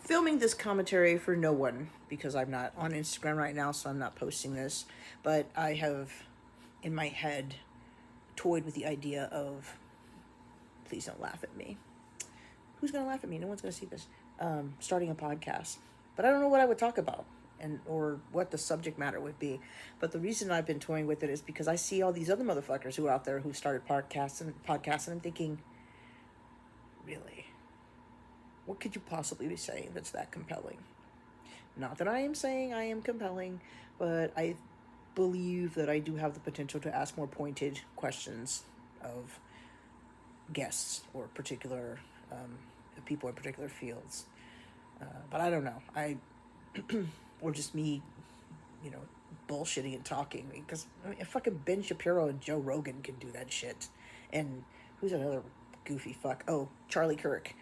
filming this commentary for no one because I'm not on Instagram right now, so I'm not posting this. But I have, in my head, toyed with the idea of, please don't laugh at me. Who's going to laugh at me? No one's going to see this. Starting a podcast. But I don't know what I would talk about and or what the subject matter would be. But the reason I've been toying with it is because I see all these other motherfuckers who are out there who started podcasts, and I'm thinking, really? What could you possibly be saying that's that compelling? Not that I am saying I am compelling, but I believe that I do have the potential to ask more pointed questions of guests or particular people in particular fields. But I don't know. Or just me, you know, bullshitting and talking. Because I mean, fucking Ben Shapiro and Joe Rogan can do that shit. And who's another goofy fuck? Oh, Charlie Kirk.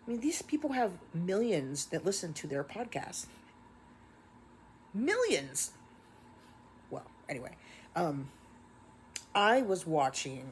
I mean, these people have millions that listen to their podcast. Millions. Well, anyway, I was watching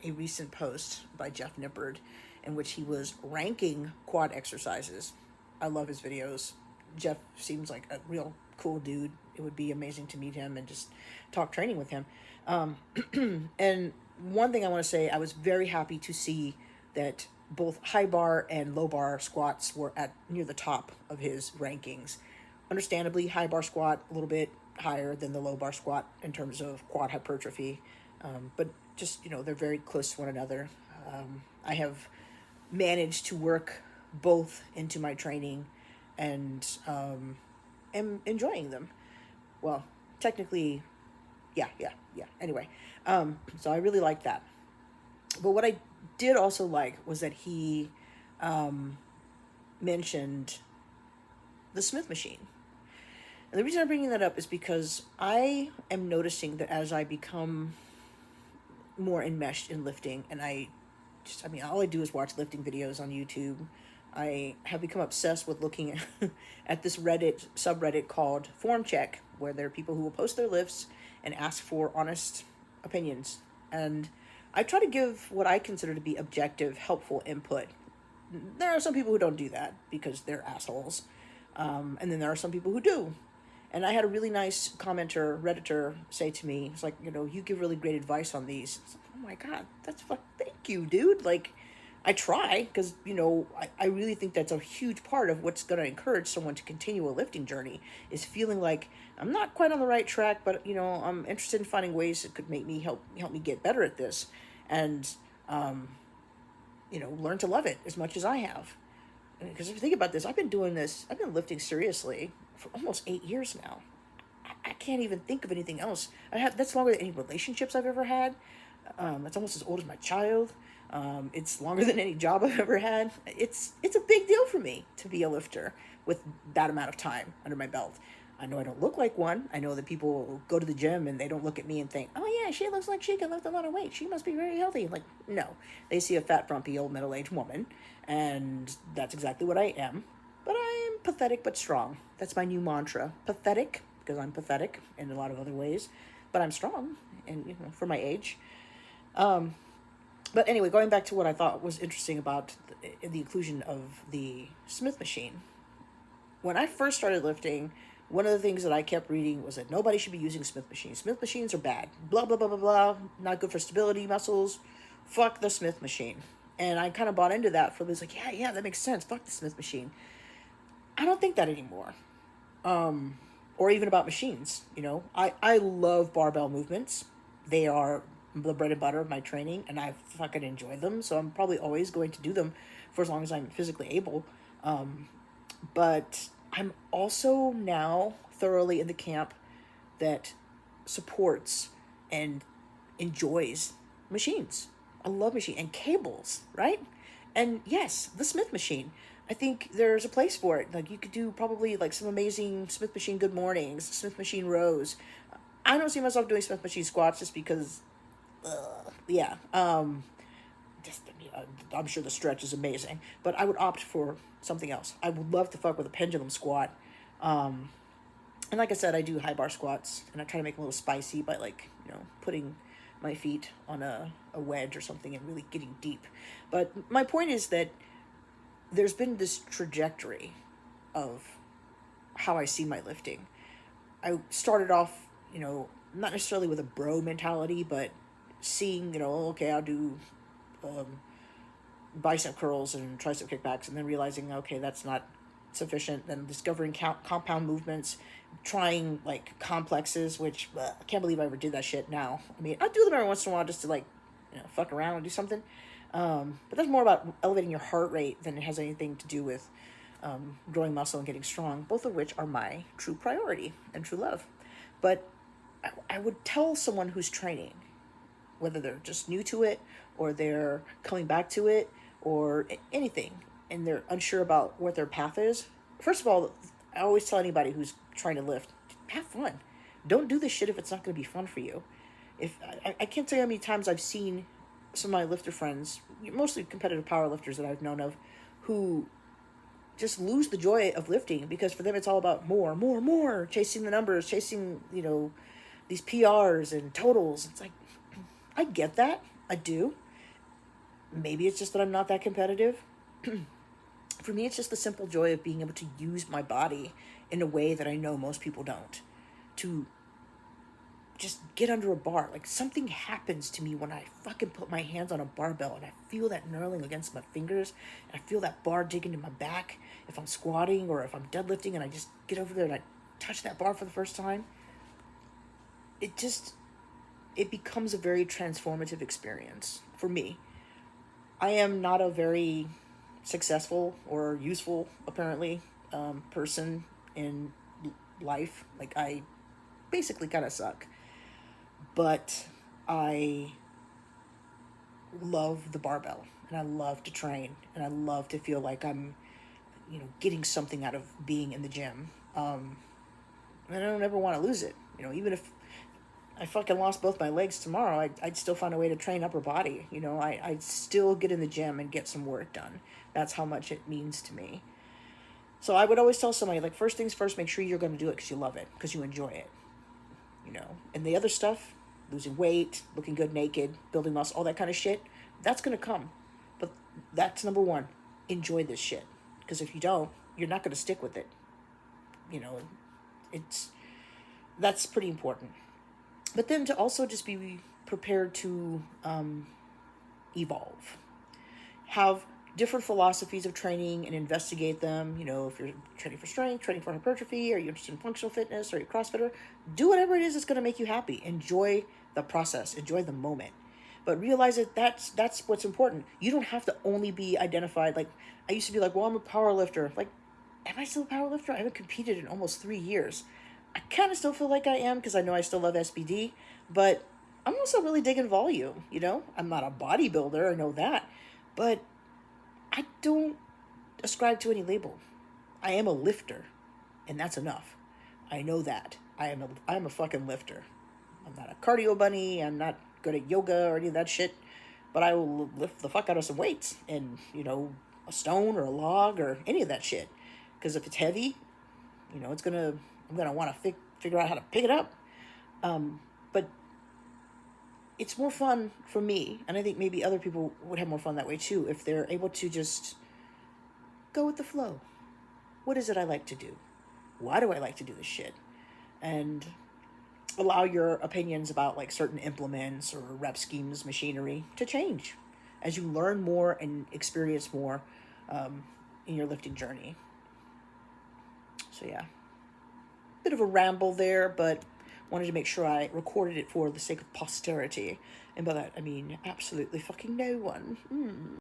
a recent post by Jeff Nippard in which he was ranking quad exercises. I love his videos. Jeff seems like a real cool dude. It would be amazing to meet him and just talk training with him. And one thing I want to say, I was very happy to see that both high bar and low bar squats were at near the top of his rankings. Understandably, high bar squat a little bit higher than the low bar squat in terms of quad hypertrophy, but just, you know, they're very close to one another. I have managed to work both into my training and am enjoying them. Well, technically, yeah. Anyway, so I really like that. But what I did also like was that he mentioned the Smith machine. And the reason I'm bringing that up is because I am noticing that as I become more enmeshed in lifting, and all I do is watch lifting videos on YouTube. I have become obsessed with looking at this Reddit subreddit called Form Check, where there are people who will post their lifts and ask for honest opinions. And I try to give what I consider to be objective, helpful input. There are some people who don't do that because they're assholes. And then there are some people who do. And I had a really nice commenter, Redditor, say to me, it's like, you know, you give really great advice on these. Like, oh my God, thank you, dude. Like, I try, because, you know, I really think that's a huge part of what's going to encourage someone to continue a lifting journey, is feeling like I'm not quite on the right track, but, you know, I'm interested in finding ways that could make me help me get better at this. And, you know, learn to love it as much as I have. Because if you think about this, I've been lifting seriously for almost 8 years now. I can't even think of anything else. That's longer than any relationships I've ever had. It's almost as old as my child. It's longer than any job I've ever had. It's a big deal for me to be a lifter with that amount of time under my belt. I know I don't look like one. I know that people go to the gym and they don't look at me and think, oh yeah, she looks like she can lift a lot of weight. She must be very healthy. Like, no. They see a fat, frumpy, old middle-aged woman, and that's exactly what I am. But I am pathetic but strong. That's my new mantra. Pathetic, because I'm pathetic in a lot of other ways, but I'm strong, and, you know, for my age. But anyway, going back to what I thought was interesting about the inclusion of the Smith machine. When I first started lifting, one of the things that I kept reading was that nobody should be using Smith machines. Smith machines are bad. Blah, blah, blah, blah, blah. Not good for stability, muscles. Fuck the Smith machine. And I kind of bought into that for this, like, yeah, that makes sense. Fuck the Smith machine. I don't think that anymore. Or even about machines, you know. I love barbell movements. They are the bread and butter of my training, and I fucking enjoy them. So I'm probably always going to do them for as long as I'm physically able. But I'm also now thoroughly in the camp that supports and enjoys machines. I love machines and cables, right? And yes, the Smith machine. I think there's a place for it. Like, you could do probably like some amazing Smith machine good mornings, Smith machine rows. I don't see myself doing Smith machine squats just because, I'm sure the stretch is amazing, but I would opt for something else. I would love to fuck with a pendulum squat. And like I said, I do high bar squats, and I try to make them a little spicy by, like, you know, putting my feet on a wedge or something and really getting deep. But my point is that there's been this trajectory of how I see my lifting. I started off, not necessarily with a bro mentality, but seeing, okay, I'll do bicep curls and tricep kickbacks, and then realizing, okay, that's not sufficient. Then discovering compound movements, trying like complexes, which I can't believe I ever did that shit now. I mean, I do them every once in a while just to like, fuck around and do something. But that's more about elevating your heart rate than it has anything to do with growing muscle and getting strong, both of which are my true priority and true love. But I would tell someone who's training, whether they're just new to it or they're coming back to it or anything, and they're unsure about what their path is. First of all, I always tell anybody who's trying to lift, have fun. Don't do this shit if it's not going to be fun for you. If I can't tell you how many times I've seen some of my lifter friends, mostly competitive power lifters that I've known of, who just lose the joy of lifting because for them it's all about more, more, more, chasing the numbers, chasing, these PRs and totals. It's like, I get that. I do. Maybe it's just that I'm not that competitive. For me, it's just the simple joy of being able to use my body in a way that I know most people don't. To just get under a bar. Like, something happens to me when I fucking put my hands on a barbell and I feel that knurling against my fingers and I feel that bar dig into my back if I'm squatting or if I'm deadlifting and I just get over there and I touch that bar for the first time. It becomes a very transformative experience for me. I am not a very successful or useful, apparently, person in life. Like, I basically kind of suck. But I love the barbell, and I love to train, and I love to feel like I'm, getting something out of being in the gym. And I don't ever want to lose it. Even if I fucking lost both my legs tomorrow, I'd still find a way to train upper body. I'd still get in the gym and get some work done. That's how much it means to me. So I would always tell somebody, like, first things first, make sure you're going to do it because you love it, because you enjoy it. And the other stuff, losing weight, looking good naked, building muscle, all that kind of shit, that's going to come. But that's number one. Enjoy this shit. Because if you don't, you're not going to stick with it. That's pretty important. But then to also just be prepared to evolve. Have different philosophies of training and investigate them. If you're training for strength, training for hypertrophy, are you interested in functional fitness, are you a CrossFitter? Do whatever it is that's going to make you happy. Enjoy the process. Enjoy the moment. But realize that that's what's important. You don't have to only be identified. Like, I used to be like, well, I'm a power lifter. Like, am I still a power lifter? I haven't competed in almost 3 years. I kind of still feel like I am because I know I still love SBD, but I'm also really digging volume, I'm not a bodybuilder, I know that, but I don't ascribe to any label. I am a lifter, and that's enough. I know that. I'm a fucking lifter. I'm not a cardio bunny, I'm not good at yoga or any of that shit, but I will lift the fuck out of some weights and, a stone or a log or any of that shit. Because if it's heavy, I'm gonna want to figure out how to pick it up. But it's more fun for me, and I think maybe other people would have more fun that way too, if they're able to just go with the flow. What is it I like to do? Why do I like to do this shit? And allow your opinions about like certain implements or rep schemes, machinery to change as you learn more and experience more in your lifting journey. So yeah, bit of a ramble there, but wanted to make sure I recorded it for the sake of posterity. And by that, I mean absolutely fucking no one.